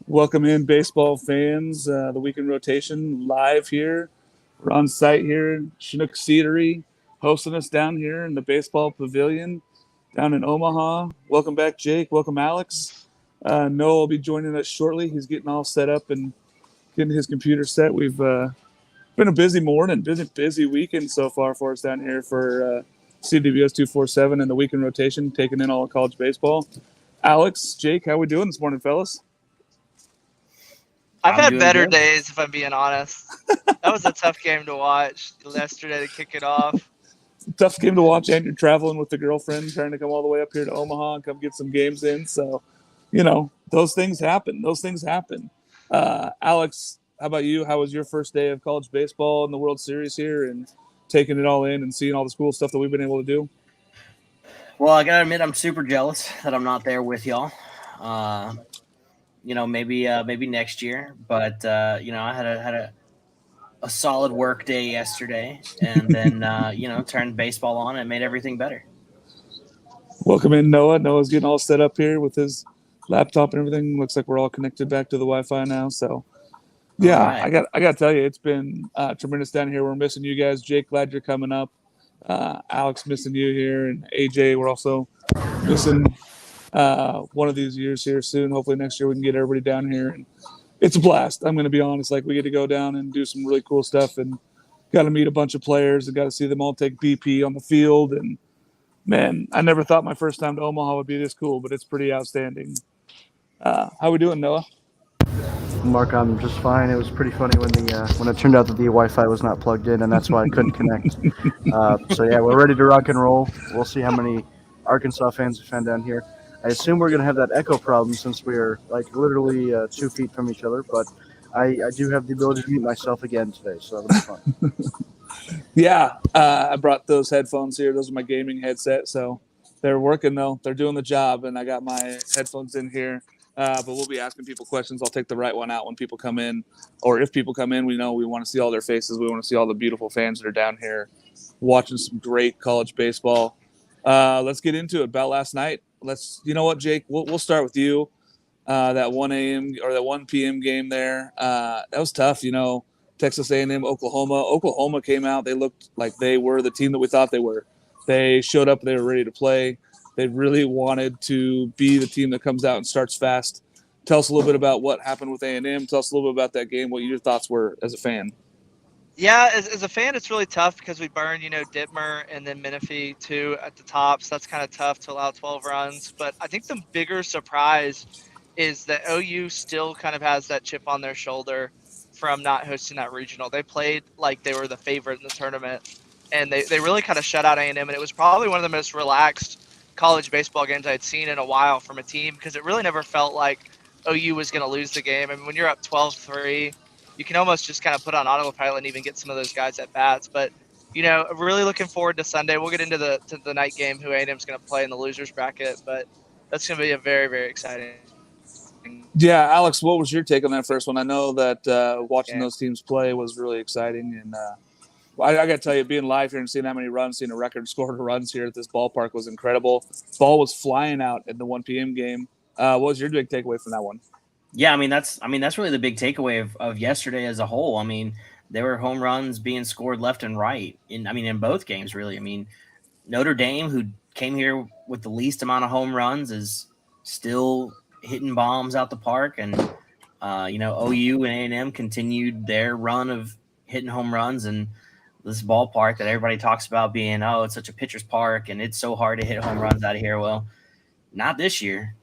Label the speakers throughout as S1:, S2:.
S1: Welcome in, baseball fans. The weekend rotation live here. We're on site here in Chinook Cedary, hosting us down here in the baseball pavilion down in Omaha. Welcome back, Jake. Welcome, Alex. Noah will be joining us shortly. He's getting all set up and getting his computer set. We've been a busy morning, busy weekend so far for us down here for CWS 247 and the weekend rotation, taking in all of college baseball. Alex, Jake, how we doing this morning, fellas?
S2: I've
S3: I'm
S2: had
S3: doing
S2: better
S3: good.
S2: days, if I'm being honest. That was a tough game to watch yesterday to kick it off.
S1: Tough game to watch, and you're traveling with the girlfriend, trying to come all the way up here to Omaha and come get some games in. So, those things happen. Those things happen. Alex, how about you? How was your first day of college baseball in the World Series here and taking it all in and seeing all this cool stuff that we've been able to do?
S3: Well, I gotta admit, I'm super jealous that I'm not there with y'all. Maybe next year, but I had a solid work day yesterday, and then turned baseball on and it made everything better.
S1: Welcome in, Noah. Noah's getting all set up here with his laptop and everything. Looks like we're all connected back to the Wi-Fi now. So,
S3: All
S1: yeah,
S3: right.
S1: I got to tell you, it's been tremendous down here. We're missing you guys. Jake, glad you're coming up. Alex, missing you here, and AJ, we're also missing one of these years here soon. Hopefully next year we can get everybody down here, and it's a blast. I'm going to be honest. Like, we get to go down and do some really cool stuff, and got to meet a bunch of players and got to see them all take BP on the field. And man, I never thought my first time to Omaha would be this cool, but it's pretty outstanding. How we doing, Noah?
S4: Mark, I'm just fine. It was pretty funny when it turned out that the Wi-Fi was not plugged in, and that's why I couldn't connect. So yeah, we're ready to rock and roll. We'll see how many Arkansas fans we find down here. I assume we're gonna have that echo problem since we are like literally 2 feet from each other, but I do have the ability to mute myself again today, so that'll be fun.
S1: Yeah, I brought those headphones here. Those are my gaming headset, so they're working though. They're doing the job, and I got my headphones in here. But we'll be asking people questions. I'll take the right one out when people come in, or if people come in, we know we want to see all their faces. We want to see all the beautiful fans that are down here watching some great college baseball. Let's get into it. About last night. You know what, Jake? We'll start with you. That 1 a.m. or that 1 p.m. game there. That was tough. Texas A&M, Oklahoma. Oklahoma came out. They looked like they were the team that we thought they were. They showed up. They were ready to play. They really wanted to be the team that comes out and starts fast. Tell us a little bit about what happened with A&M. Tell us a little bit about that game, what your thoughts were as a fan.
S2: Yeah, as a fan, it's really tough because we burned, Dittmer and then Menifee too at the top. So that's kind of tough to allow 12 runs. But I think the bigger surprise is that OU still kind of has that chip on their shoulder from not hosting that regional. They played like they were the favorite in the tournament, and they really kind of shut out A&M. And it was probably one of the most relaxed college baseball games I'd seen in a while from a team because it really never felt like OU was going to lose the game. I mean, when you're up 12-3, you can almost just kind of put on autopilot and even get some of those guys at bats. But really looking forward to Sunday. We'll get into the night game, who A&M's going to play in the losers bracket, but that's going to be a very, very exciting.
S1: Yeah, Alex, what was your take on that first one? I know that watching
S2: game.
S1: those teams play was really exciting, and I got to tell you, being live here and seeing that many runs, seeing a record score of runs here at this ballpark was incredible. Ball was flying out in the 1 p.m. game. What was your big takeaway from that one?
S3: Yeah, that's really the big takeaway of yesterday as a whole. I mean, there were home runs being scored left and right in both games, really. I mean, Notre Dame, who came here with the least amount of home runs, is still hitting bombs out the park, and OU and A&M continued their run of hitting home runs, and this ballpark that everybody talks about being, it's such a pitcher's park and it's so hard to hit home runs out of here. Well, not this year.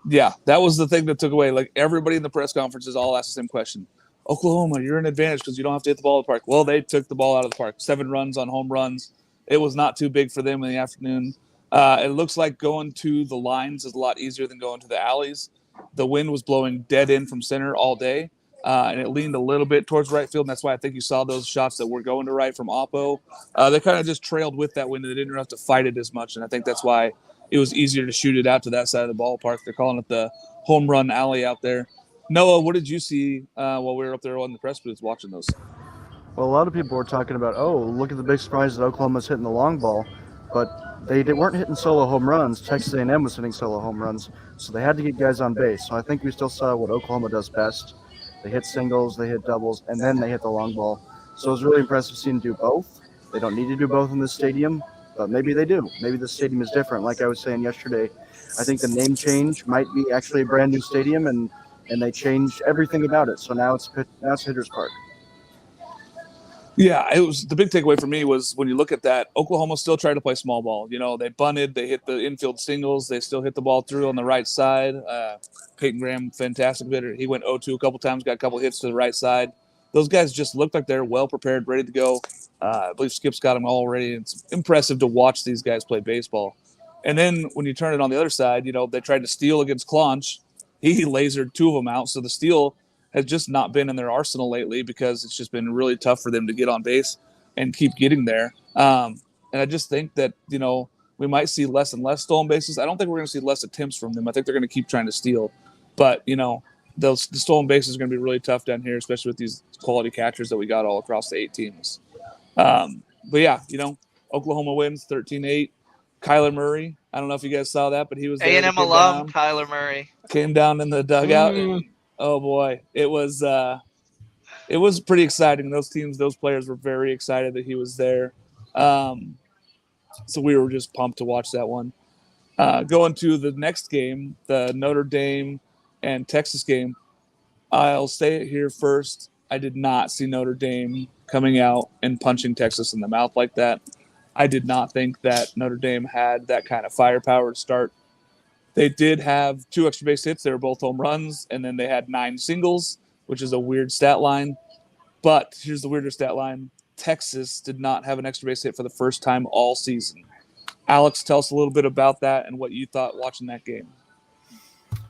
S1: Yeah, that was the thing that took away. Like, everybody in the press conferences all asked the same question. Oklahoma, you're an advantage because you don't have to hit the ball at the park. Well, they took the ball out of the park. 7 runs on home runs. It was not too big for them in the afternoon. It looks like going to the lines is a lot easier than going to the alleys. The wind was blowing dead in from center all day, and it leaned a little bit towards right field, and that's why I think you saw those shots that were going to right from Oppo. They kind of just trailed with that wind, and they didn't have to fight it as much, and I think that's why it was easier to shoot it out to that side of the ballpark. They're calling it the home run alley out there. Noah, what did you see while we were up there on the press booth watching those?
S4: Well, a lot of people were talking about, oh, look at the big surprise that Oklahoma's hitting the long ball, but they weren't hitting solo home runs. Texas A&M was hitting solo home runs, so they had to get guys on base. So I think we still saw what Oklahoma does best. They hit singles, they hit doubles, and then they hit the long ball. So it was really impressive seeing them do both. They don't need to do both in this stadium, but maybe they do. Maybe the stadium is different. Like I was saying yesterday, I think the name change might be actually a brand new stadium, and they changed everything about it. So now it's Hitters Park.
S1: Yeah, it was the big takeaway for me was when you look at that, Oklahoma still tried to play small ball. You know, they bunted, they hit the infield singles, they still hit the ball through on the right side. Peyton Graham, fantastic hitter. He went 0-2 a couple times, got a couple hits to the right side. Those guys just looked like they're well prepared, ready to go. I believe Skip's got them all ready. It's impressive to watch these guys play baseball. And then when you turn it on the other side, you know, they tried to steal against Claunch. He lasered two of them out. So the steal has just not been in their arsenal lately because it's just been really tough for them to get on base and keep getting there. And I just think that, you know, we might see less and less stolen bases. I don't think we're going to see less attempts from them. I think they're going to keep trying to steal. But, you know, the stolen bases are going to be really tough down here, especially with these quality catchers that we got all across the 8 teams. But, yeah, you know, Oklahoma wins 13-8. Kyler Murray, I don't know if you guys saw that, but he was there.
S2: A&M alum Kyler Murray.
S1: Came down in the dugout. And, oh, boy. It was pretty exciting. Those players were very excited that he was there. So we were just pumped to watch that one. Going to the next game, the Notre Dame and Texas game, I'll say it here first. I did not see Notre Dame coming out and punching Texas in the mouth like that. I did not think that Notre Dame had that kind of firepower to start. They did have 2 extra base hits. They were both home runs, and then they had 9 singles, which is a weird stat line. But here's the weirder stat line. Texas did not have an extra base hit for the first time all season. Alex, tell us a little bit about that and what you thought watching that game.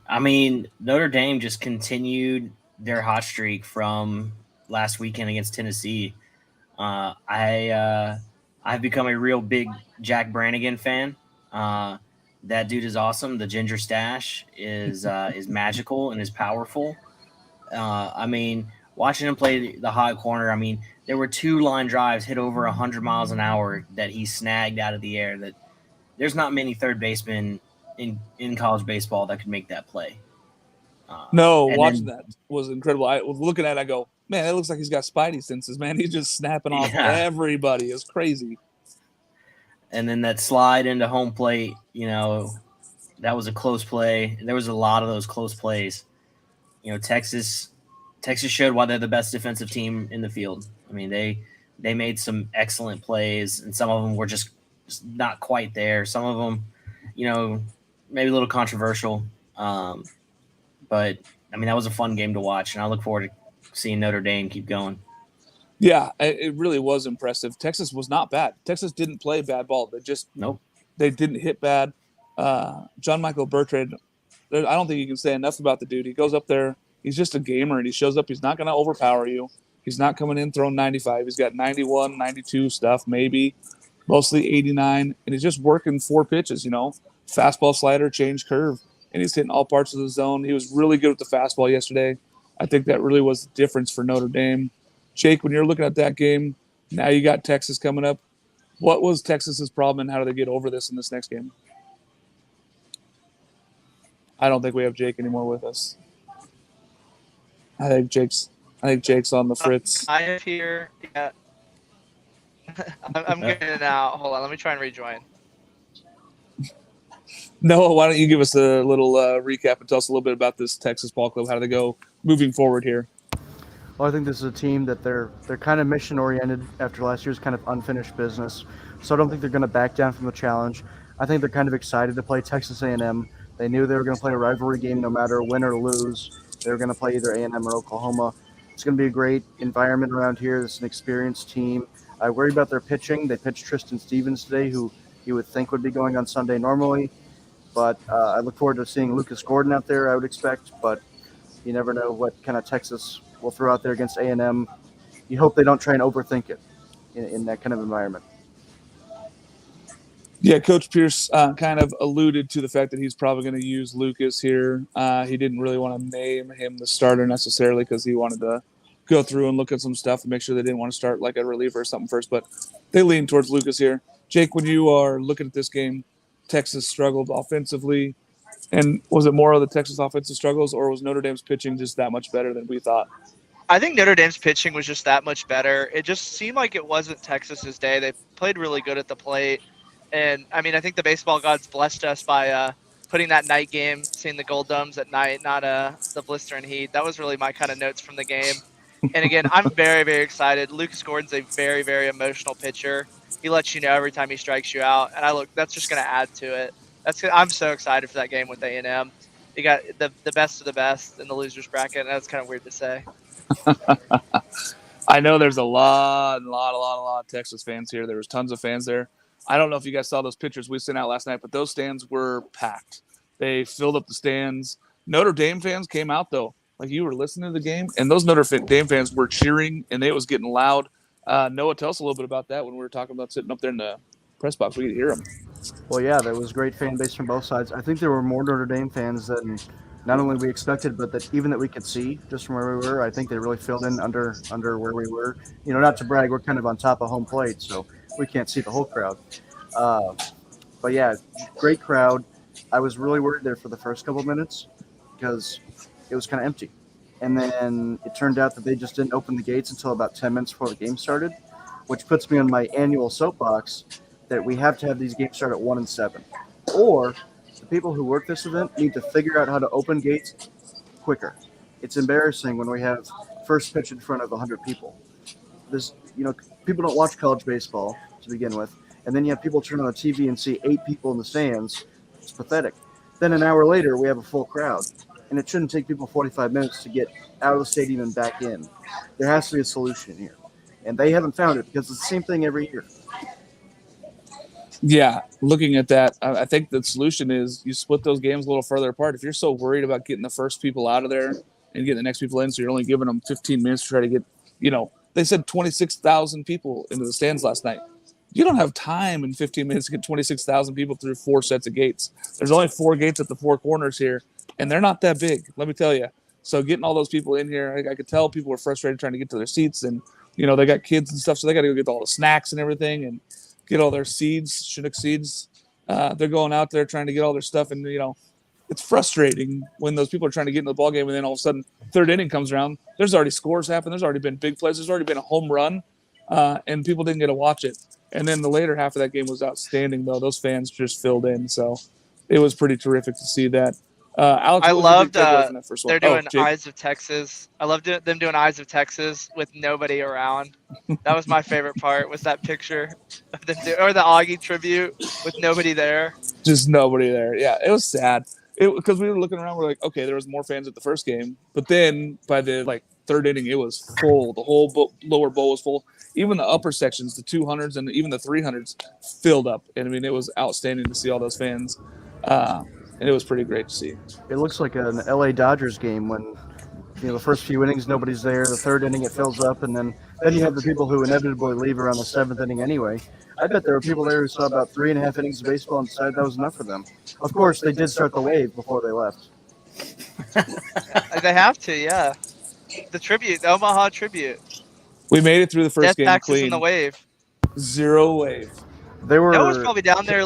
S3: I mean, Notre Dame just continued their hot streak from last weekend against Tennessee. I've become a real big Jack Brannigan fan. That dude is awesome. The ginger stash is magical and is powerful. I mean, watching him play the hot corner, I mean, there were 2 line drives hit over 100 miles an hour that he snagged out of the air. That there's not many third basemen in college baseball that could make that play.
S1: Watching that was incredible. I was looking at it, I go, man, it looks like he's got spidey senses, man. He's just snapping off everybody. It's crazy.
S3: And then that slide into home plate, you know, that was a close play. There was a lot of those close plays. You know, Texas showed why they're the best defensive team in the field. I mean, they made some excellent plays, and some of them were just not quite there. Some of them, you know, maybe a little controversial. But, I mean, that was a fun game to watch, and I look forward to seeing Notre Dame keep going.
S1: Yeah, it really was impressive. Texas was not bad. Texas didn't play bad ball. They didn't hit bad. John Michael Bertrand, I don't think you can say enough about the dude. He goes up there. He's just a gamer, and he shows up. He's not going to overpower you. He's not coming in throwing 95. He's got 91, 92 stuff, maybe, mostly 89, and he's just working 4 pitches, you know, fastball, slider, change, curve, and he's hitting all parts of the zone. He was really good with the fastball yesterday. I think that really was the difference for Notre Dame. Jake, when you're looking at that game, now you got Texas coming up. What was Texas's problem, and how do they get over this in this next game? I don't think we have Jake anymore with us. I think Jake's on the fritz.
S2: I am here. Yeah. I'm getting it out. Hold on. Let me try and rejoin.
S1: Noah, why don't you give us a little recap and tell us a little bit about this Texas ball club? How do they go moving forward here?
S4: Well, I think this is a team that they're kind of mission-oriented after last year's kind of unfinished business. So I don't think they're going to back down from the challenge. I think they're kind of excited to play Texas A&M. They knew they were going to play a rivalry game no matter win or lose. They were going to play either A&M or Oklahoma. It's going to be a great environment around here. It's an experienced team. I worry about their pitching. They pitched Tristan Stevens today, who you would think would be going on Sunday normally. But I look forward to seeing Lucas Gordon out there, I would expect. But you never know what kind of Texas will throw out there against A&M. You hope they don't try and overthink it in that kind of environment.
S1: Yeah, Coach Pierce kind of alluded to the fact that he's probably going to use Lucas here. He didn't really want to name him the starter necessarily because he wanted to go through and look at some stuff and make sure they didn't want to start like a reliever or something first. But they lean towards Lucas here. Jake, when you are looking at this game, Texas struggled offensively. And was it more of the Texas offensive struggles, or was Notre Dame's pitching just that much better than we thought?
S2: I think Notre Dame's pitching was just that much better. It just seemed like it wasn't Texas's day. They played really good at the plate, and I mean, I think the baseball gods blessed us by putting that night game, seeing the gold domes at night, not the blistering heat. That was really my kind of notes from the game. And again, I'm very, very excited. Lucas Gordon's a very, very emotional pitcher. He lets you know every time he strikes you out, and that's just going to add to it. I'm so excited for that game with A&M. You got the best of the best in the losers bracket, and that's kind of weird to say.
S1: I know there's a lot of Texas fans here. There was tons of fans there. I don't know if you guys saw those pictures we sent out last night, but those stands were packed. They filled up the stands. Notre Dame fans came out, though. Like, you were listening to the game, and those Notre Dame fans were cheering, and it was getting loud. Noah, tell us a little bit about that when we were talking about sitting up there in the press box. We could hear them.
S4: Well, yeah, there was great fan base from both sides. I think there were more Notre Dame fans than not only we expected, but that we could see just from where we were. I think they really filled in under where we were. You know, not to brag, we're kind of on top of home plate, so we can't see the whole crowd. But yeah, great crowd. I was really worried there for the first couple of minutes because it was kind of empty. And then it turned out that they just didn't open the gates until about 10 minutes before the game started, which puts me on my annual soapbox that we have to have these games start at 1 and 7. Or the people who work this event need to figure out how to open gates quicker. It's embarrassing when we have first pitch in front of 100 people. People don't watch college baseball to begin with, and then you have people turn on the TV and see 8 people in the stands. It's pathetic. Then an hour later, we have a full crowd, and it shouldn't take people 45 minutes to get out of the stadium and back in. There has to be a solution here, and they haven't found it because it's the same thing every year.
S1: Yeah, looking at that, I think the solution is you split those games a little further apart. If you're so worried about getting the first people out of there and getting the next people in, so you're only giving them 15 minutes to try to get, they said 26,000 people into the stands last night. You don't have time in 15 minutes to get 26,000 people through 4 sets of gates. There's only 4 gates at the 4 corners here, and they're not that big, let me tell you. So getting all those people in here, I could tell people were frustrated trying to get to their seats, and, they got kids and stuff, so they got to go get all the snacks and everything and get all their seeds, Chinook seeds. They're going out there trying to get all their stuff, and, it's frustrating when those people are trying to get into the ball game, and then all of a sudden, third inning comes around. There's already scores happen. There's already been big plays. There's already been a home run, and people didn't get to watch it. And then the later half of that game was outstanding, though. Those fans just filled in, so it was pretty terrific to see that. Alex,
S2: I loved
S1: they're
S2: doing Eyes of Texas. I loved them doing Eyes of Texas with nobody around. That was my favorite part, was that picture of them or the Augie tribute with nobody there.
S1: Just nobody there. Yeah, it was sad. Because we were looking around, we're like, okay, there was more fans at the first game, but then by the third inning, it was full. The whole lower bowl was full. Even the upper sections, the 200s and even the 300s, filled up. And I mean, it was outstanding to see all those fans, and it was pretty great to see.
S4: It looks like an LA Dodgers game when the first few innings nobody's there. The third inning it fills up, and then you have the people who inevitably leave around the 7th inning anyway. I bet there were people there who saw about 3.5 innings of baseball and decided that was enough for them. Of course, they did start the wave before they left.
S2: They have to, yeah. The Omaha tribute.
S1: We made it through the first game
S2: taxes
S1: clean.
S2: In the wave.
S1: 0 wave.
S2: Noah was probably down there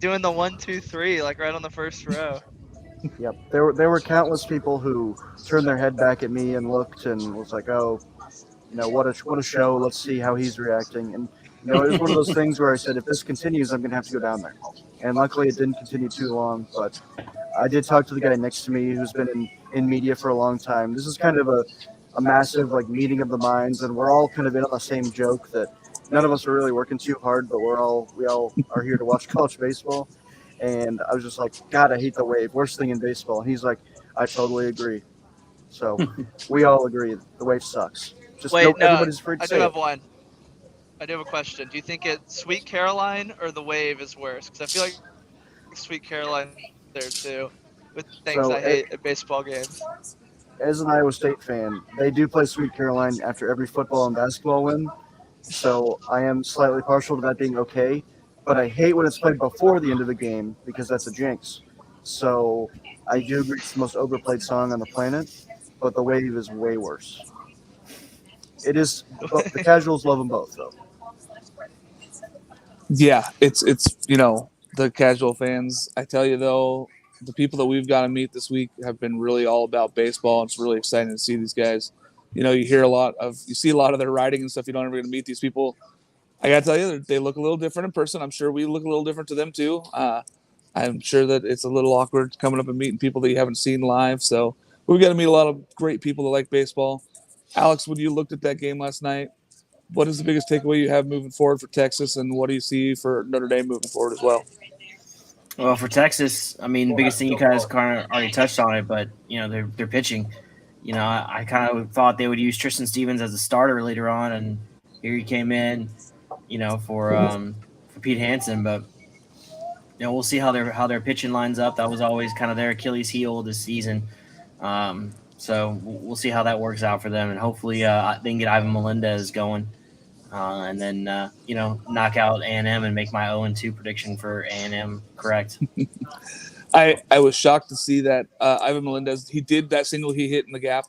S2: doing the 1, 2, 3, right on the first row.
S4: Yep, there were countless people who turned their head back at me and looked and was like, "Oh, what a show! Let's see how he's reacting." And it was one of those things where I said, "If this continues, I'm going to have to go down there." And luckily, it didn't continue too long. But I did talk to the guy next to me who's been in media for a long time. This is kind of a massive meeting of the minds, and we're all kind of in on the same joke that none of us are really working too hard, but we all are here to watch college baseball. And I was just like, God, I hate the wave. Worst thing in baseball. And he's like, I totally agree. So we all agree. The wave sucks. Just everybody's afraid to say it.
S2: I do have a question. Do you think it's Sweet Caroline or the wave is worse? Because I feel like Sweet Caroline there too, with things I hate at baseball games.
S4: As an Iowa State fan, they do play Sweet Caroline after every football and basketball win. So I am slightly partial to that being okay. But I hate when it's played before the end of the game because that's a jinx. So I do agree it's the most overplayed song on the planet, but the wave is way worse. It is. The casuals love them both, though.
S1: Yeah, it's the casual fans. I tell you though, the people that we've got to meet this week have been really all about baseball. It's really exciting to see these guys. You see a lot of their writing and stuff. You don't ever get to meet these people. I got to tell you, they look a little different in person. I'm sure we look a little different to them too. I'm sure that it's a little awkward coming up and meeting people that you haven't seen live. So we've got to meet a lot of great people that like baseball. Alex, when you looked at that game last night, what is the biggest takeaway you have moving forward for Texas, and what do you see for Notre Dame moving forward as well?
S3: Well, for Texas, I mean, the biggest thing you guys kind of already touched on it, but they're pitching. I kind of thought they would use Tristan Stevens as a starter later on, and here he came in, for Pete Hansen. But we'll see how their pitching lines up. That was always kind of their Achilles heel this season. So we'll see how that works out for them, and hopefully they can get Ivan Melendez going, and then knock out A&M and make my 0-2 prediction for A&M correct.
S1: I was shocked to see that Ivan Melendez, he did that single he hit in the gap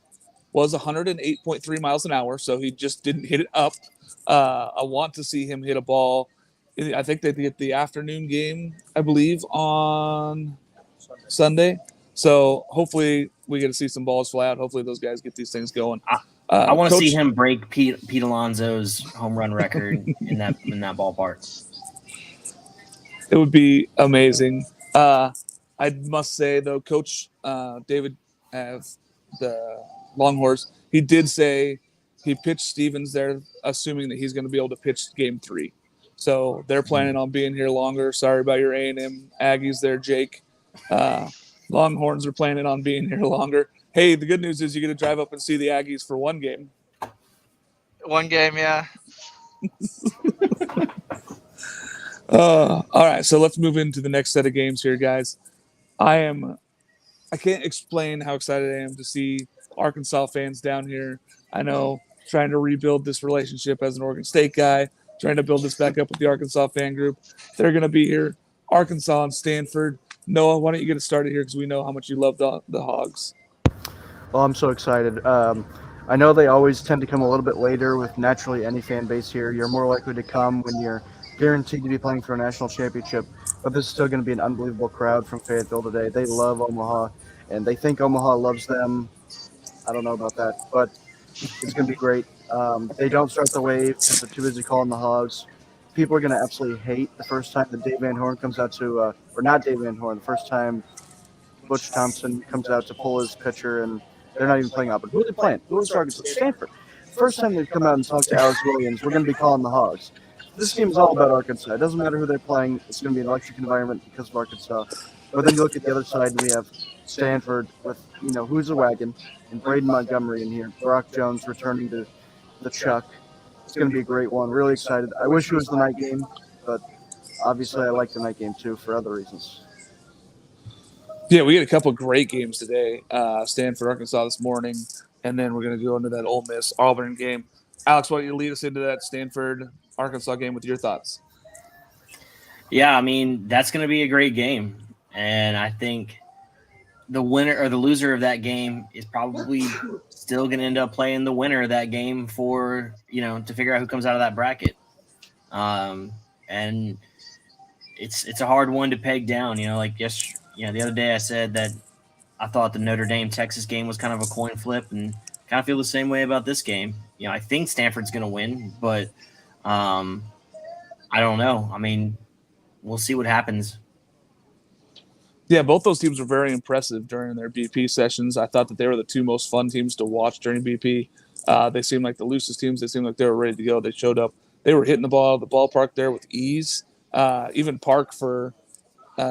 S1: was 108.3 miles an hour, so he just didn't hit it up. I want to see him hit a ball. I think they get the afternoon game, I believe, on Sunday. So hopefully we get to see some balls fly out. Hopefully those guys get these things going.
S3: I want to see him break Pete Alonso's home run record in that ballpark.
S1: It would be amazing. I must say though, Coach David have the Longhorns. He did say he pitched Stevens there, assuming that he's going to be able to pitch Game 3. So they're planning on being here longer. Sorry about your A&M Aggies there, Jake. Longhorns are planning on being here longer. Hey, the good news is you get to drive up and see the Aggies for one game.
S2: One game, yeah.
S1: All right, so let's move into the next set of games here, guys. I can't explain how excited I am to see Arkansas fans down here. I know, trying to rebuild this relationship as an Oregon State guy, trying to build this back up with the Arkansas fan group. They're going to be here. Arkansas and Stanford. Noah, why don't you get us started here, because we know how much you love the Hogs.
S4: Well, I'm so excited. I know they always tend to come a little bit later with naturally any fan base here. You're more likely to come when you're guaranteed to be playing for a national championship. But this is still going to be an unbelievable crowd from Fayetteville today. They love Omaha, and they think Omaha loves them. I don't know about that, but it's going to be great. They don't start the wave because they're too busy calling the Hogs. People are going to absolutely hate the first time that Dave Van Horn comes out to, or not Dave Van Horn, the first time Butch Thompson comes out to pull his pitcher, and they're not even playing out. But who are they playing? Who is Arkansas? Stanford. First time they come out and talk to Alex Williams, we're going to be calling the Hogs. This game is all about Arkansas. It doesn't matter who they're playing. It's going to be an electric environment because of Arkansas. But then you look at the other side, and we have Stanford with, who's a wagon, and Braden Montgomery in here. Brock Jones returning to the Chuck. It's going to be a great one. Really excited. I wish it was the night game, but obviously I like the night game too for other reasons.
S1: Yeah, we had a couple of great games today. Stanford, Arkansas this morning, and then we're going to go into that Ole Miss Auburn game. Alex, why don't you lead us into that Stanford Arkansas game with your thoughts?
S3: Yeah, I mean, that's going to be a great game. And I think the winner or the loser of that game is probably still going to end up playing the winner of that game for, to figure out who comes out of that bracket. And it's a hard one to peg down, the other day I said that I thought the Notre Dame Texas game was kind of a coin flip, and kind of feel the same way about this game. I think Stanford's going to win, but I don't know. I mean, we'll see what happens.
S1: Yeah, both those teams were very impressive during their BP sessions. I thought that they were the two most fun teams to watch during BP. They seemed like the loosest teams. They seemed like they were ready to go. They showed up. They were hitting the ball out of the ballpark there with ease. Even Park for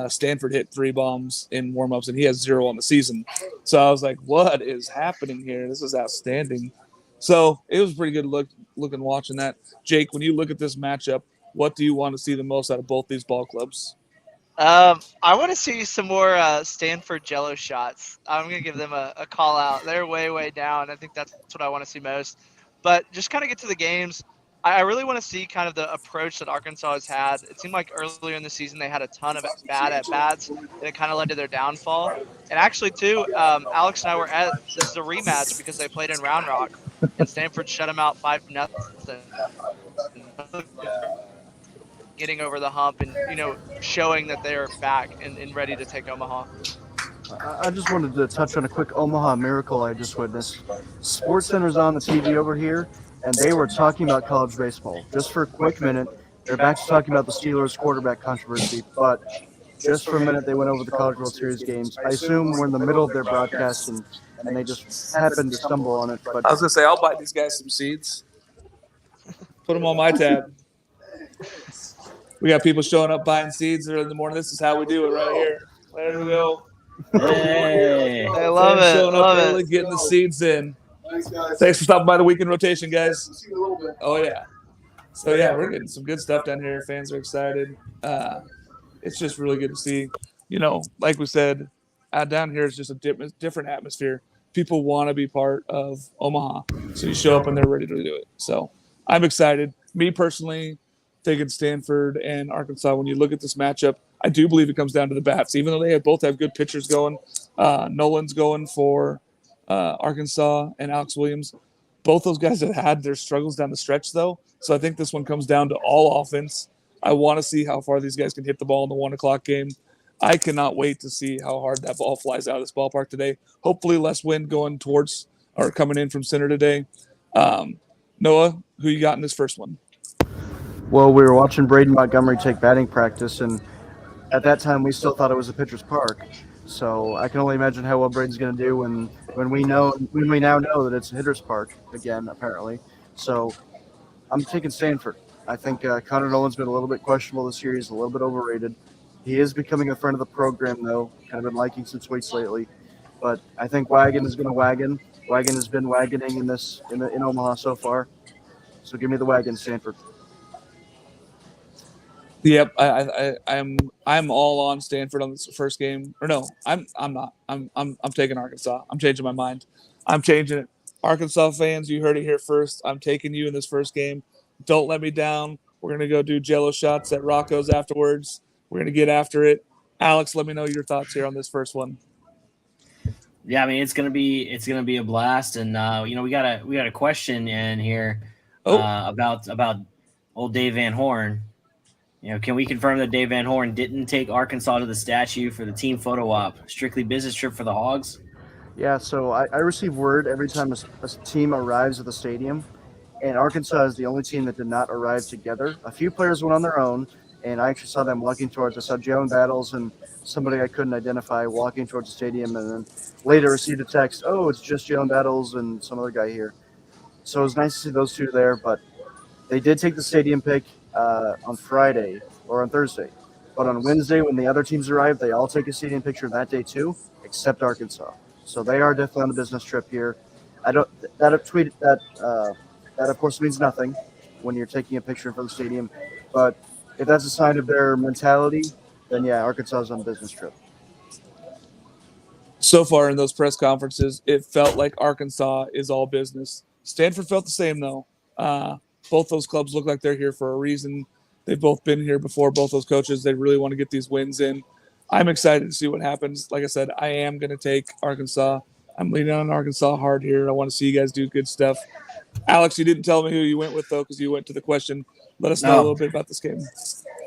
S1: Stanford hit 3 bombs in warmups, and he has 0 on the season. So I was like, what is happening here? This is outstanding. So it was pretty good looking watching that. Jake, when you look at this matchup, what do you want to see the most out of both these ball clubs?
S2: I want to see some more Stanford Jello shots. I'm going to give them a call out. They're way, way down. I think that's what I want to see most. But just kind of get to the games. I really want to see kind of the approach that Arkansas has had. It seemed like earlier in the season they had a ton of bad at-bats, and it kind of led to their downfall. And actually, too, Alex and I were this is a rematch because they played in Round Rock, and Stanford shut them out 5-0. getting over the hump and showing that they are back and ready to take Omaha.
S4: I just wanted to touch on a quick Omaha miracle I just witnessed. SportsCenter's on the TV over here, and they were talking about college baseball. Just for a quick minute, they're back to talking about the Steelers quarterback controversy, but just for a minute they went over the College World Series games. I assume we're in the middle of their broadcast, and they just happened to stumble on it. But
S1: I was gonna say I'll buy these guys some seeds. Put them on my tab. We got people showing up buying seeds early in the morning. This is how we do it right here. There we go.
S3: Hey.
S2: I love
S1: Fans
S2: it.
S1: showing up
S2: Love
S1: early,
S2: it.
S1: getting the seeds in.
S5: Thanks, guys.
S1: Thanks for stopping by the weekend rotation, guys.
S5: See you in a little bit.
S1: Oh yeah. So yeah, we're getting some good stuff down here. Fans are excited. It's just really good to see. Like we said, down here is just a different atmosphere. People want to be part of Omaha, so you show up and they're ready to do it. So I'm excited. Me personally, taking Stanford and Arkansas. When you look at this matchup, I do believe it comes down to the bats. Even though they both have good pitchers going, Nolan's going for Arkansas and Alex Williams. Both those guys have had their struggles down the stretch, though. So I think this one comes down to all offense. I want to see how far these guys can hit the ball in the 1 o'clock game. I cannot wait to see how hard that ball flies out of this ballpark today. Hopefully less wind going towards or coming in from center today. Noah, who you got in this first one?
S4: well, we were watching Braden Montgomery take batting practice, and at that time we still thought it was a pitcher's park. So I can only imagine how well Braden's going to do when we now know that it's a hitter's park again, apparently. So I'm taking Stanford. I think Connor Nolan's been a little bit questionable this year. He's a little bit overrated. He is becoming a friend of the program, though. Kind of been liking some tweets lately. But I think Wagon is going to wagon. Wagon has been wagoning in Omaha so far. So give me the Wagon, Stanford.
S1: Yep, I'm all on Stanford on this first game. Or no, I'm not. I'm taking Arkansas. I'm changing my mind. I'm changing it. Arkansas fans, you heard it here first. I'm taking you in this first game. Don't let me down. We're gonna go do Jello shots at Rocco's afterwards. We're gonna get after it. Alex, let me know your thoughts here on this first one.
S3: Yeah, I mean it's gonna be a blast, and we got a question in here about old Dave Van Horn. Can we confirm that Dave Van Horn didn't take Arkansas to the statue for the team photo op? Strictly business trip for the Hogs?
S4: Yeah, so I receive word every time a team arrives at the stadium, and Arkansas is the only team that did not arrive together. A few players went on their own, and I actually saw them walking towards. I saw Jalen Battles and somebody I couldn't identify walking towards the stadium, and then later received a text, oh, it's just Jalen Battles and some other guy here. So it was nice to see those two there, but they did take the stadium pic on Friday or on Thursday. But on Wednesday, when the other teams arrived, they all take a stadium picture that day too, except Arkansas. So they are definitely on a business trip here. That of course means nothing when you're taking a picture for the stadium, but if that's a sign of their mentality, then yeah, Arkansas is on a business trip.
S1: So far in those press conferences, it felt like Arkansas is all business. Stanford felt the same, though. Both those clubs look like they're here for a reason. They've both been here before, both those coaches. They really want to get these wins in. I'm excited to see what happens. Like I said, I am going to take Arkansas. I'm leaning on Arkansas hard here. I want to see you guys do good stuff. Alex, you didn't tell me who you went with, though, because you went to the question. Let us know a little bit about this game.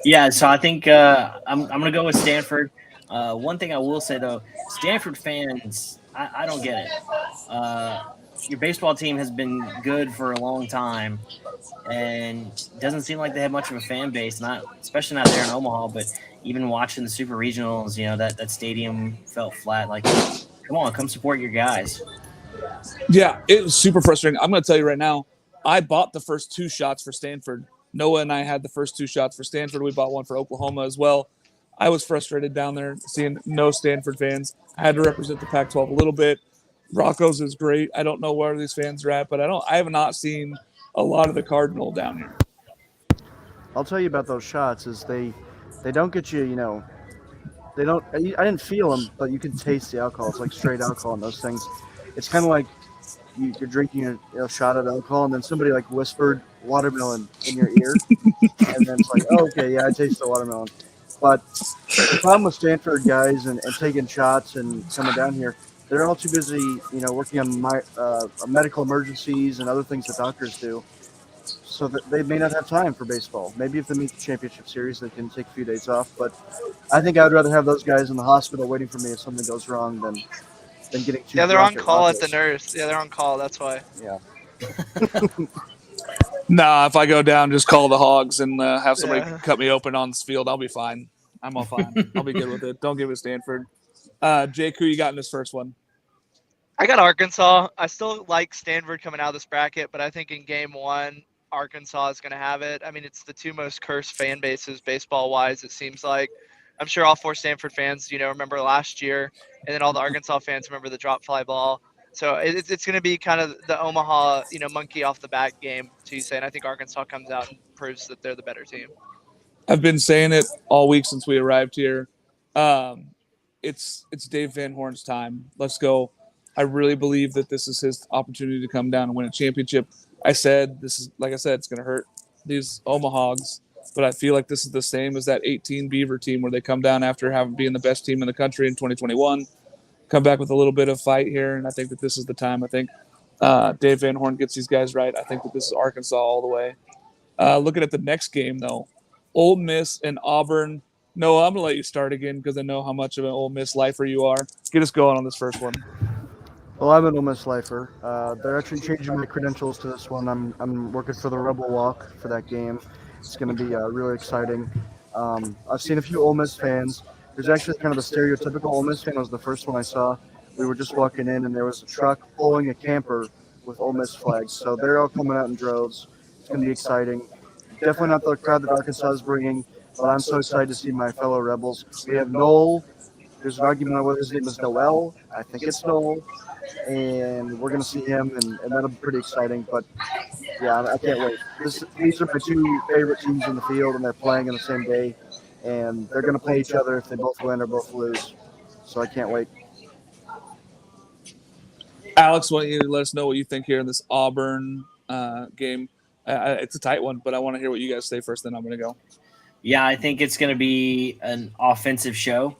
S3: Yeah, so I think I'm going to go with Stanford. One thing I will say, though, Stanford fans, I don't get it. Your baseball team has been good for a long time, and it doesn't seem like they have much of a fan base, especially not there in Omaha, but even watching the Super Regionals, that stadium felt flat. Like, come support your guys.
S1: Yeah, it was super frustrating. I'm going to tell you right now, I bought the first 2 shots for Stanford. Noah and I had the first 2 shots for Stanford. We bought one for Oklahoma as well. I was frustrated down there seeing no Stanford fans. I had to represent the Pac-12 a little bit. Rocco's is great. I don't know where these fans are at, but I have not seen a lot of the Cardinal down here.
S4: I'll tell you about those shots is they don't get you, they don't. I didn't feel them, but you can taste the alcohol. It's like straight alcohol in those things. It's kind of like you're drinking a shot of alcohol, and then somebody like whispered watermelon in your ear, and then it's like, oh, okay, yeah, I taste the watermelon. But the problem with Stanford guys and taking shots and coming down here, they're all too busy, working on medical emergencies and other things that doctors do. so that they may not have time for baseball. Maybe if they meet the championship series, they can take a few days off. But I think I'd rather have those guys in the hospital waiting for me if something goes wrong than getting too
S2: Yeah, they're
S4: drunk
S2: on
S4: at
S2: call at the
S4: Rogers.
S2: nurse. Yeah, they're on call. That's why.
S4: Yeah.
S1: Nah, if I go down, just call the Hogs and have somebody
S2: Yeah.
S1: cut me open on this field. I'll be fine. I'm all fine. I'll be good with it. Don't give it Stanford. Jake, who you got in this first one?
S2: I got Arkansas. I still like Stanford coming out of this bracket, but I think in game one, Arkansas is going to have it. I mean, it's the two most cursed fan bases baseball wise, it seems like. I'm sure all four Stanford fans, remember last year, and then all the Arkansas fans remember the drop fly ball. So it's going to be kind of the Omaha, monkey off the bat game, Tuesday. And I think Arkansas comes out and proves that they're the better team.
S1: I've been saying it all week since we arrived here. It's Dave Van Horn's time. Let's go. I really believe that this is his opportunity to come down and win a championship. I said, it's going to hurt these Omahawks, but I feel like this is the same as that 18 Beaver team where they come down after being the best team in the country in 2021, come back with a little bit of fight here, and I think that this is the time. I think Dave Van Horn gets these guys right. I think that this is Arkansas all the way. Looking at the next game, though, Ole Miss and Auburn. Noah, I'm going to let you start again because I know how much of an Ole Miss lifer you are. Get us going on this first one.
S4: Well, I'm an Ole Miss lifer. They're actually changing my credentials to this one. I'm working for the Rebel Walk for that game. It's going to be really exciting. I've seen a few Ole Miss fans. There's actually kind of a stereotypical Ole Miss fan. It was the first one I saw. We were just walking in, and there was a truck pulling a camper with Ole Miss flags. So they're all coming out in droves. It's going to be exciting. Definitely not the crowd that Arkansas is bringing, but I'm so excited to see my fellow Rebels. We have Noel. There's an argument on whether his name is Noel. I think it's Noel. And we're going to see him, and that'll be pretty exciting. But, yeah, I can't wait. These are my two favorite teams in the field, and they're playing on the same day. And they're going to play each other if they both win or both lose. So I can't wait.
S1: Alex, why don't you let us know what you think here in this Auburn game? It's a tight one, but I want to hear what you guys say first, then I'm going to go.
S3: Yeah, I think it's going to be an offensive show.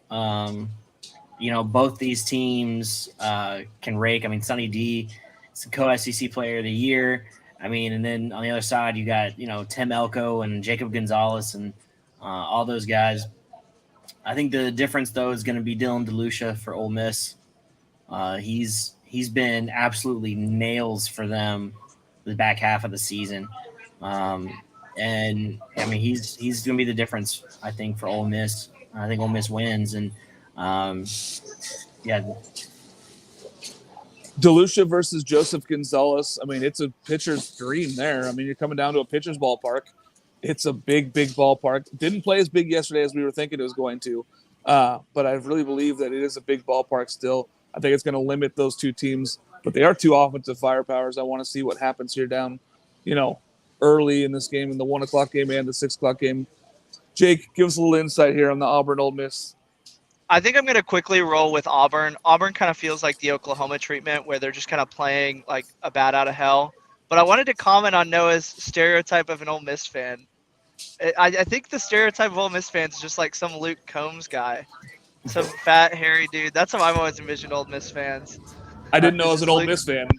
S3: Both these teams can rake. I mean, Sonny D is the co-SEC player of the year. I mean, and then on the other side, you got, Tim Elko and Jacob Gonzalez and all those guys. I think the difference, though, is going to be Dylan DeLucia for Ole Miss. He's been absolutely nails for them the back half of the season. And, I mean, he's going to be the difference, I think, for Ole Miss. I think Ole Miss wins. And, yeah.
S1: DeLucia versus Joseph Gonzalez. I mean, it's a pitcher's dream there. I mean, you're coming down to a pitcher's ballpark. It's a big, big ballpark. Didn't play as big yesterday as we were thinking it was going to. But I really believe that it is a big ballpark still. I think it's going to limit those two teams. But they are two offensive firepowers. I want to see what happens here down, early in this game, in the 1 o'clock game and the 6 o'clock game. Jake, give us a little insight here on the Auburn Ole Miss.
S2: I think I'm going to quickly roll with Auburn. Auburn kind of feels like the Oklahoma treatment where they're just kind of playing like a bat out of hell. But I wanted to comment on Noah's stereotype of an Ole Miss fan. I think the stereotype of Ole Miss fans is just like some Luke Combs guy, some fat, hairy dude. That's how I've always envisioned Ole Miss fans.
S1: I didn't know I was an Ole Miss fan.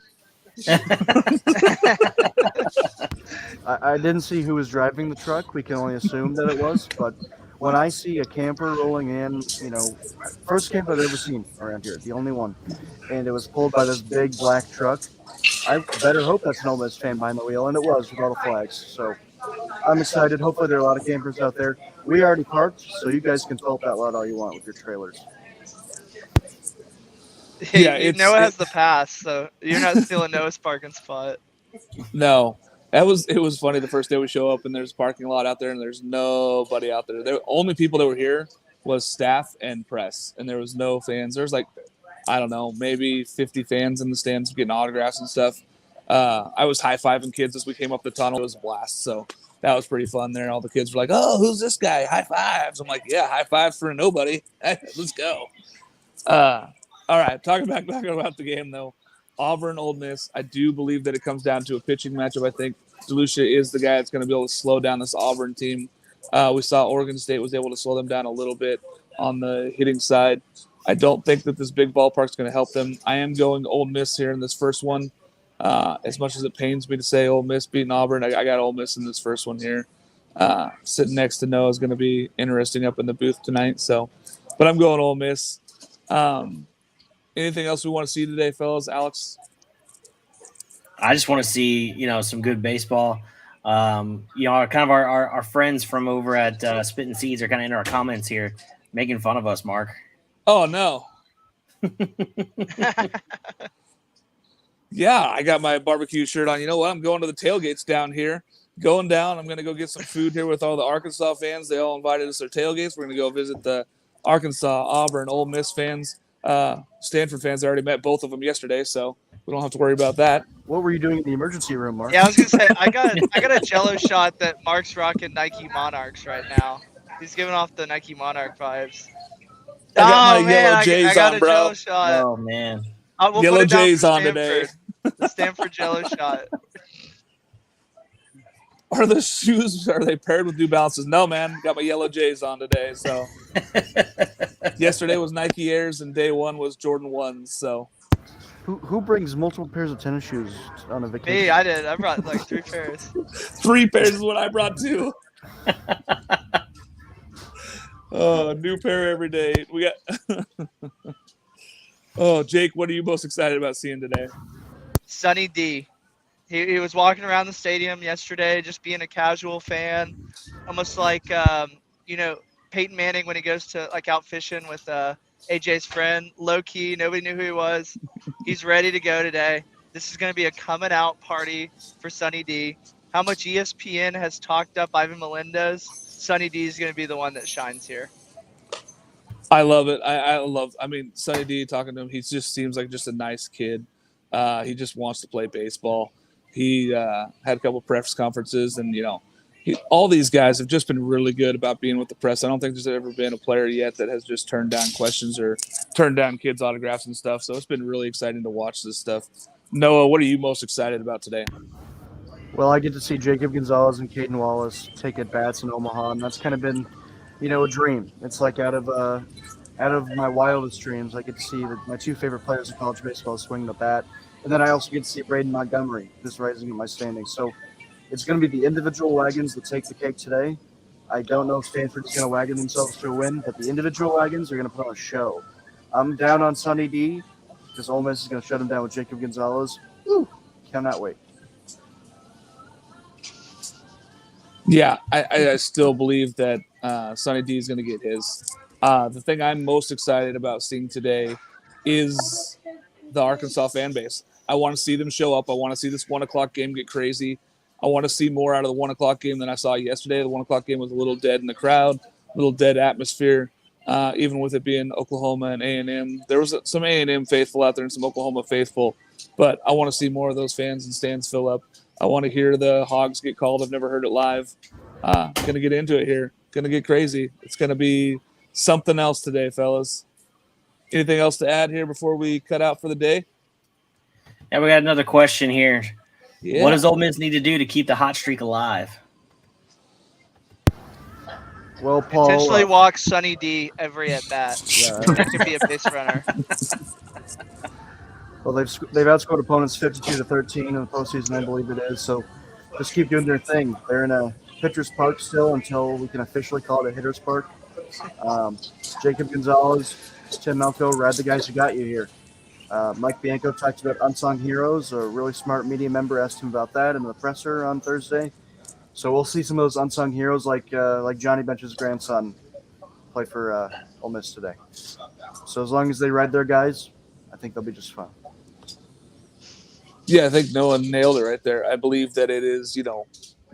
S4: I didn't see who was driving the truck. We can only assume that it was. But when I see a camper rolling in, first camper I've ever seen around here, the only one, and it was pulled by this big black truck, I better hope that's an Ole Miss fan behind the wheel, and it was with all the flags. So I'm excited. Hopefully there are a lot of campers out there. We already parked, so you guys can fill up that lot all you want with your trailers.
S1: Yeah,
S2: Noah has the pass, so you're not stealing Noah's parking spot.
S1: No. It was funny the first day we show up and there's a parking lot out there and there's nobody out there. The only people that were here was staff and press, and there was no fans. There's like, I don't know, maybe 50 fans in the stands getting autographs and stuff. I was high-fiving kids as we came up the tunnel. It was a blast, so that was pretty fun there. All the kids were like, oh, who's this guy? High fives. I'm like, yeah, high fives for nobody. Let's go. All right, talking back about the game, though. Auburn, Ole Miss, I do believe that it comes down to a pitching matchup. I think DeLucia is the guy that's going to be able to slow down this Auburn team. We saw Oregon State was able to slow them down a little bit on the hitting side. I don't think that this big ballpark is going to help them. I am going Ole Miss here in this first one. As much as it pains me to say Ole Miss beating Auburn, I got Ole Miss in this first one here. Sitting next to Noah is going to be interesting up in the booth tonight. So, but I'm going Ole Miss. Anything else we want to see today, fellas? Alex?
S3: I just want to see, some good baseball. Our friends from over at Spittin' Seeds are kind of in our comments here, making fun of us, Mark.
S1: Oh, no. Yeah, I got my barbecue shirt on. You know what? I'm going to the tailgates down here. Going down, I'm going to go get some food here with all the Arkansas fans. They all invited us to their tailgates. We're going to go visit the Arkansas, Auburn, Ole Miss fans. Stanford fans, I already met both of them yesterday, so we don't have to worry about that.
S4: What were you doing in the emergency room, Mark?
S2: Yeah, I was gonna say I got a Jello shot that Mark's rocking Nike Monarchs right now. He's giving off the Nike Monarch vibes.
S1: I got my
S2: man,
S1: yellow J's
S2: I got
S1: on,
S2: a
S1: bro.
S2: Jello shot.
S3: Oh, man.
S2: We'll
S1: Yellow
S2: put it down
S1: J's
S2: for
S1: on
S2: Stanford.
S1: today.
S2: The Stanford Jello shot.
S1: Are the shoes, are they paired with New Balances? No, man. Got my yellow J's on today. So yesterday was Nike Airs and day one was Jordan 1s. So
S4: Who brings multiple pairs of tennis shoes on a vacation?
S2: Me, I did. I brought like 3 pairs.
S1: 3 pairs is what I brought too. New pair every day. We got. Oh, Jake, what are you most excited about seeing today?
S2: Sunny D. He was walking around the stadium yesterday, just being a casual fan, almost like Peyton Manning when he goes to like out fishing with AJ's friend. Low key, nobody knew who he was. He's ready to go today. This is going to be a coming out party for Sunny D. How much ESPN has talked up Ivan Melendez? Sunny D is going to be the one that shines here.
S1: I love it. I mean, Sonny D, talking to him, he just seems like just a nice kid. He just wants to play baseball. He had a couple of press conferences, and, all these guys have just been really good about being with the press. I don't think there's ever been a player yet that has just turned down questions or turned down kids' autographs and stuff. So it's been really exciting to watch this stuff. Noah, what are you most excited about today?
S4: Well, I get to see Jacob Gonzalez and Caden Wallace take at bats in Omaha, and that's kind of been, a dream. It's like out of my wildest dreams. I get to see my 2 favorite players in college baseball swing the bat, and then I also get to see Braden Montgomery, who's rising in my standings. So it's going to be the individual wagons that take the cake today. I don't know if Stanford is going to wagon themselves to a win, but the individual wagons are going to put on a show. I'm down on Sunny D because Ole Miss is going to shut him down with Jacob Gonzalez. Woo! Cannot wait.
S1: Yeah, I still believe that Sonny D is going to get his. The thing I'm most excited about seeing today is the Arkansas fan base. I want to see them show up. I want to see this 1 o'clock game get crazy. I want to see more out of the 1 o'clock game than I saw yesterday. The 1 o'clock game was a little dead in the crowd, a little dead atmosphere, even with it being Oklahoma and A&M. There was some A&M faithful out there and some Oklahoma faithful, but I want to see more of those fans and stands fill up. I want to hear the Hogs get called. I've never heard it live. Going to get into it here. Going to get crazy. It's going to be something else today, fellas. Anything else to add here before we cut out for the day?
S3: Yeah, we got another question here.
S1: Yeah.
S3: What does Ole Miss need to do to keep the hot streak alive?
S4: Well, Paul,
S2: Potentially walk Sunny D every at bat.
S4: Yeah.
S2: That could be a base runner.
S4: Well, they've outscored opponents 52-13 in the postseason, I believe it is. So just keep doing their thing. They're in a pitcher's park still until we can officially call it a hitter's park. Jacob Gonzalez, Tim Malco, ride the guys who got you here. Mike Bianco talked about unsung heroes. A really smart media member asked him about that in the presser on Thursday. So we'll see some of those unsung heroes like Johnny Bench's grandson play for Ole Miss today. So as long as they ride their guys, I think they'll be just fine.
S1: Yeah, I think Noah nailed it right there. I believe that it is,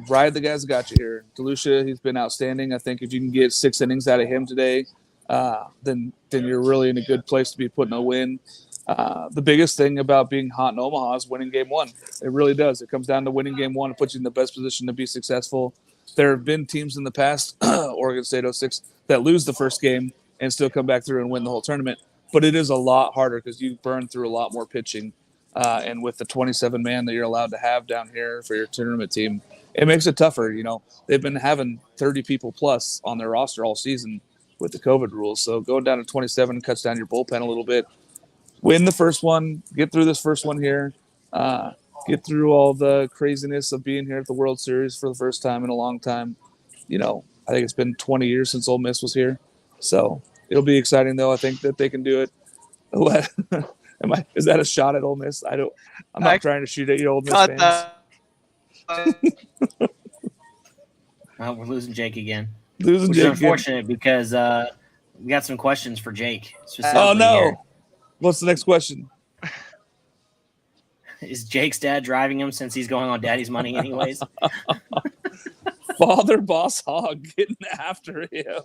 S1: ride the guys that got you here. DeLucia, he's been outstanding. I think if you can get 6 innings out of him today, then you're really in a good place to be putting a win. The biggest thing about being hot in Omaha is winning game 1. It really does. It comes down to winning game 1 and puts you in the best position to be successful. There have been teams in the past, Oregon State 06, that lose the first game and still come back through and win the whole tournament. But it is a lot harder because you burn through a lot more pitching. And with the 27-man that you're allowed to have down here for your tournament team, it makes it tougher. They've been having 30 people plus on their roster all season with the COVID rules. So going down to 27 cuts down your bullpen a little bit. Win the first one, get through this first one here. get through all the craziness of being here at the World Series for the first time in a long time. I think it's been 20 years since Ole Miss was here, so it'll be exciting though. I think that they can do it. Is that a shot at Ole Miss? I'm not
S2: I
S1: trying to shoot at you, Ole Miss
S2: caught
S1: fans.
S2: that.
S3: We're losing Jake again,
S1: Losing
S3: which
S1: Jake
S3: is unfortunate because we got some questions for Jake. Specifically
S1: Oh no!
S3: here.
S1: What's the next question?
S3: Is Jake's dad driving him since he's going on daddy's money anyways?
S1: Father Boss Hog getting after him.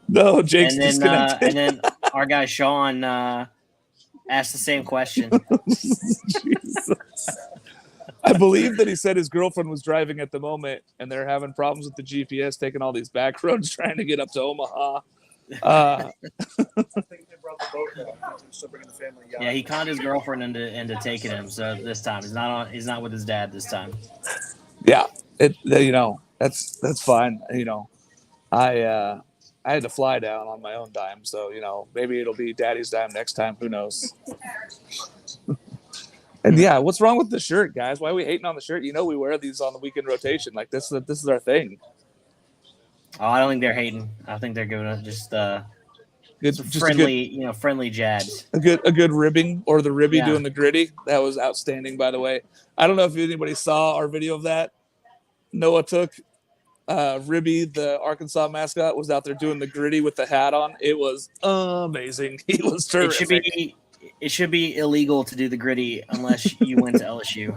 S1: No, Jake's disconnected.
S3: And then our guy Sean asked the same question.
S1: Jesus. I believe that he said his girlfriend was driving at the moment, and they're having problems with the GPS, taking all these back roads, trying to get up to Omaha.
S4: I think they brought the boat down. Still bringing the family yacht.
S3: Yeah, he conned his girlfriend into taking him. So this time he's not with his dad this time.
S1: Yeah, that's fine. I had to fly down on my own dime, so maybe it'll be Daddy's dime next time. Who knows? And yeah, what's wrong with the shirt, guys? Why are we hating on the shirt? We wear these on the weekend rotation. Like this is our thing.
S3: Oh, I don't think they're hating. I think they're giving it just friendly, friendly jabs.
S1: A good ribbing, or the ribby
S3: Yeah.
S1: doing the gritty. That was outstanding, by the way. I don't know if anybody saw our video of that. Noah took Ribby, the Arkansas mascot, was out there doing the gritty with the hat on. It was amazing. He was terrific.
S3: It should be illegal to do the gritty unless you went to LSU.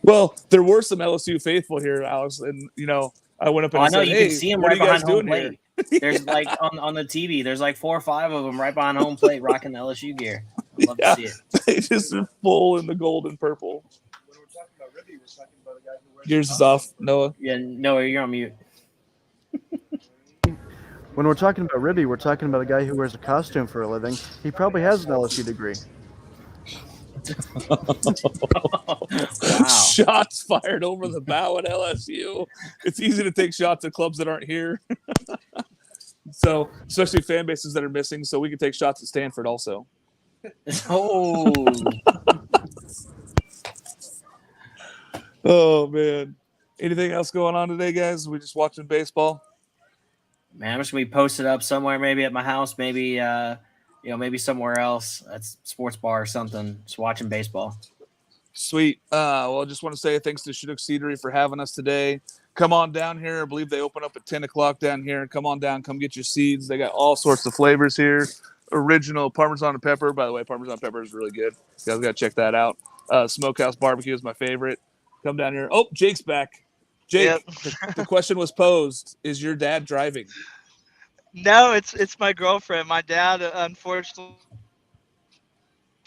S1: Well, there were some LSU faithful here, Alex, and I went up and
S3: I know
S1: said,
S3: you
S1: "Hey,
S3: can see them
S1: what
S3: right
S1: are you guys
S3: behind home
S1: doing
S3: plate.
S1: here?"
S3: There's like on the TV. There's like 4 or 5 of them right behind home plate, rocking the LSU gear. I'd love to see it.
S1: They just are full in the gold and purple.
S4: When we're talking about Ribby, we're talking about a guy who wears.
S1: Yours is off, Noah.
S3: Yeah, no, you're on mute.
S4: When we're talking about Ribby, we're talking about a guy who wears a costume for a living. He probably has an LSU degree.
S3: Wow.
S1: Shots fired over the bow at LSU. It's easy to take shots at clubs that aren't here. So, especially fan bases that are missing, so we can take shots at Stanford also.
S3: Oh.
S1: Oh, man. Anything else going on today, guys? We just watching baseball?
S3: Man, I'm just gonna be posted up somewhere, maybe at my house, maybe maybe somewhere else. That's sports bar or something. Just watching baseball.
S1: Sweet. Well, I just want to say thanks to Chinook Seedery for having us today. Come on down here. I believe they open up at 10 o'clock down here. Come on down. Come get your seeds. They got all sorts of flavors here. Original Parmesan and pepper. By the way, Parmesan pepper is really good. You guys got to check that out. Smokehouse barbecue is my favorite. Come down here. Oh, Jake's back. Jake,
S2: Yep.
S1: the question was posed. Is your dad driving?
S2: No, it's my girlfriend. My dad, unfortunately,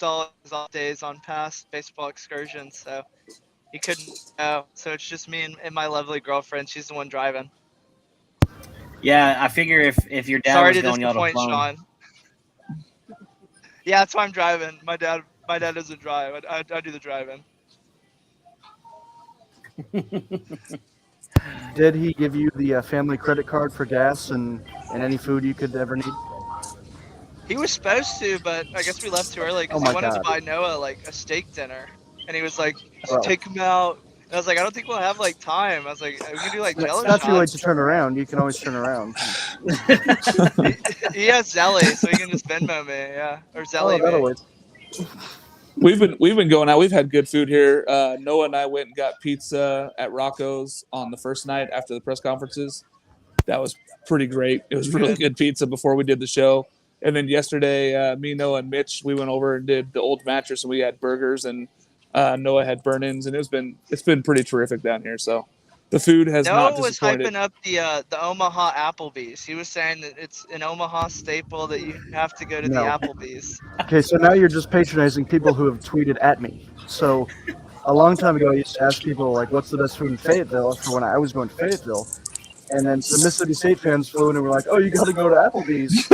S2: all his off days on past baseball excursions, so he couldn't go. So it's just me and my lovely girlfriend. She's the one driving.
S3: Yeah, I figure if your dad
S2: Sorry
S3: was
S2: to
S3: going, y'all
S2: disappoint,
S3: to
S2: Sean. Yeah, that's why I'm driving. My dad doesn't drive. I do the driving.
S4: Did he give you the family credit card for gas and any food you could ever need?
S2: He was supposed to, but I guess we left too early because
S4: Oh
S2: he
S4: my
S2: wanted to
S4: God.
S2: buy Noah like a steak dinner, and he was like,
S4: Well.
S2: "Take him out." And I was like, "I don't think we'll have like time." I was like, "We can do like
S4: It's
S2: Jello
S4: not too late
S2: shots."
S4: to turn around. You can always turn around.
S2: He has Zelly, so he can just Venmo me, yeah, or Zelly
S4: Oh, that'll
S2: me.
S4: work.
S1: We've been going out. We've had good food here. Noah and I went and got pizza at Rocco's on the first night after the press conferences. That was pretty great. It was really good pizza before we did the show. And then yesterday, me, Noah, and Mitch, we went over and did the old mattress, and we had burgers, and Noah had burn-ins, and it's been pretty terrific down here. So the food has not
S2: Noah was
S1: disappointed.
S2: hyping up the Omaha Applebee's. He was saying that it's an Omaha staple that you have to go to the
S4: No.
S2: Applebee's.
S4: Okay, so now you're just patronizing people who have tweeted at me. So a long time ago, I used to ask people, like, what's the best food in Fayetteville for when I was going to Fayetteville. And then the Mississippi State fans flew in and were like, oh, you got to go to Applebee's.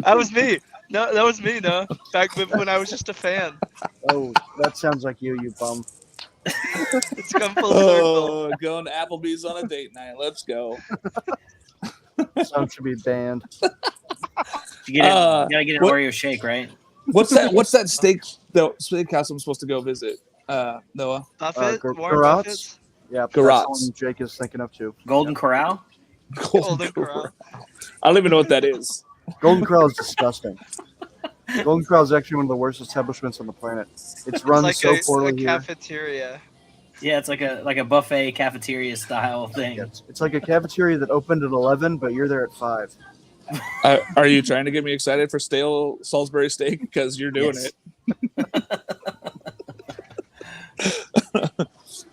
S2: That was me. No, that was me. No, back when I was just a fan.
S4: Oh, that sounds like you bum.
S2: It's come full circle.
S1: Oh, going to Applebee's on a date night. Let's go.
S4: Song should be banned.
S3: You get it.
S1: Uh,
S3: You gotta get an
S1: what-
S3: Oreo shake, right?
S1: What's that steakhouse I'm supposed to go visit? Noah.
S2: Buffett, Warren
S4: Garot's?
S2: Buffett's
S4: Yeah, that's
S1: Garot's.
S4: the one Jake is thinking of too.
S3: Golden Corral.
S2: Golden Corral.
S1: I don't even know what that is.
S4: Golden Corral is disgusting. Golden Corral is actually one of the worst establishments on the planet. It's run
S2: It's
S4: so
S2: like
S4: poorly
S2: a
S4: here.
S2: cafeteria.
S3: Yeah, it's like a buffet cafeteria style thing.
S4: It's like a cafeteria that opened at 11, but you're there at 5.
S1: Are you trying to get me excited for stale Salisbury steak? Because you're doing
S3: Yes.
S1: it.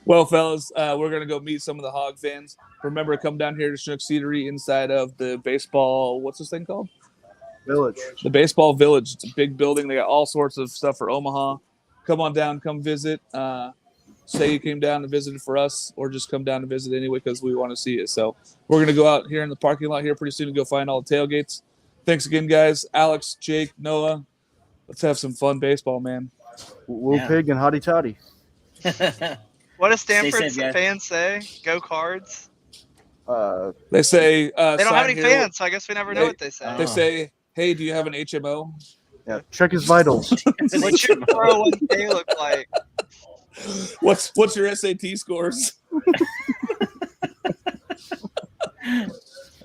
S1: Well, fellas, we're going to go meet some of the Hog fans. Remember to come down here to Chinook Cedary inside of the baseball, what's this thing called?
S4: Village.
S1: The Baseball Village. It's a big building. They got all sorts of stuff for Omaha. Come on down, come visit. Say you came down and visited for us, or just come down and visit anyway because we want to see it. So we're going to go out here in the parking lot here pretty soon and go find all the tailgates. Thanks again, guys. Alex, Jake, Noah. Let's have some fun baseball, man.
S4: Woo
S3: Yeah.
S4: pig and hotty toddy.
S2: What does
S3: Stay
S2: Stanford
S3: safe, guys.
S2: fans say? Go Cards.
S1: They say
S2: They don't have
S1: sign
S2: any
S1: here.
S2: fans, so I guess we never know
S1: They-
S2: what they say.
S1: They say, hey, do you have an HMO?
S4: Yeah, check his vitals.
S2: What's your 401k look like?
S1: What's your SAT scores?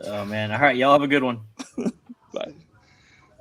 S3: Oh man! All right, y'all have a good one.